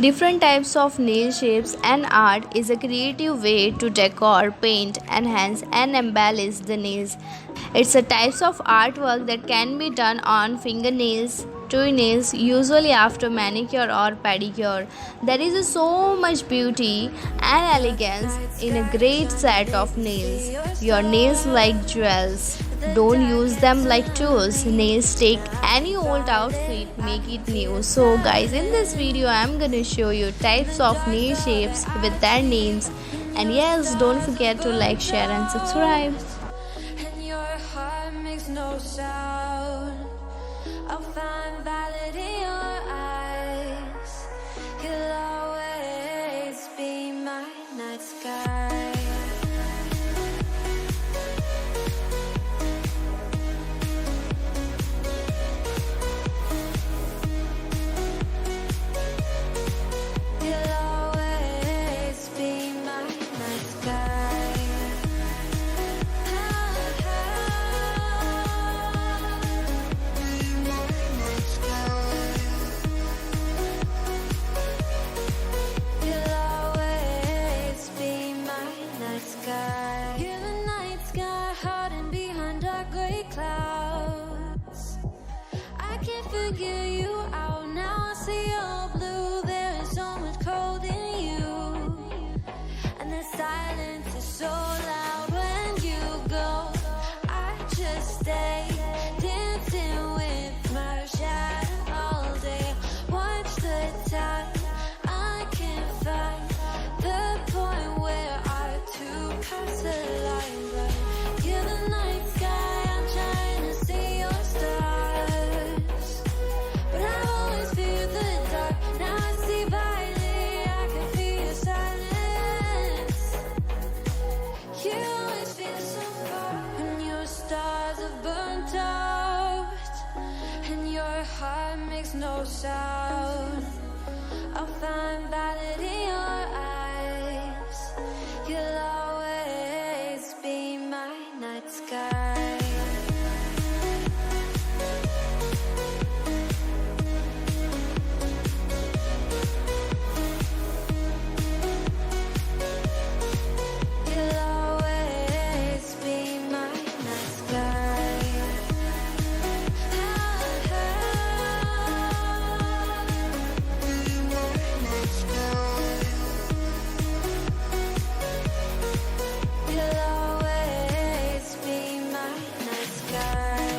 Different types of nail shapes and art is a creative way to decor, paint, enhance, and embellish the nails. It's a types of artwork that can be done on fingernails, toenails, usually after manicure or pedicure. There is so much beauty and elegance in a great set of nails. Your nails like jewels. Don't use them like tools. Nails take any old outfit, make it new. So guys, in this video I'm gonna show you types of nail shapes with their names. And yes, don't forget to like, share and subscribe. And your heart makes no sound. I'll find valid in your eyes. You'll always be my night sky. You'll always be my night sky. You'll always be my night sky. You're the night sky hiding behind dark gray clouds. I can't figure you out now. I see your blue. There is so much cold in you, and the silence is so loud when you go. I just stay dancing with my shadow all day. Watch the time. I can't find the point where our two paths align. But you're the night sky. I'm trying to see your stars, but I've always feared the dark. Now I see brightly. I can feel your silence. You always feel so far when your stars have burnt out and your heart makes no sound. I'll find valid in your eyes. You'll always be my night sky. You'll always be my night sky. You'll always be my night sky.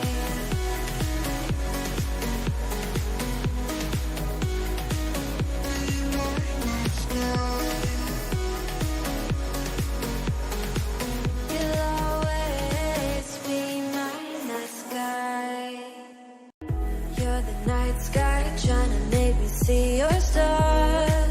You'll always be my night sky. You're the night sky trying to make me see your stars.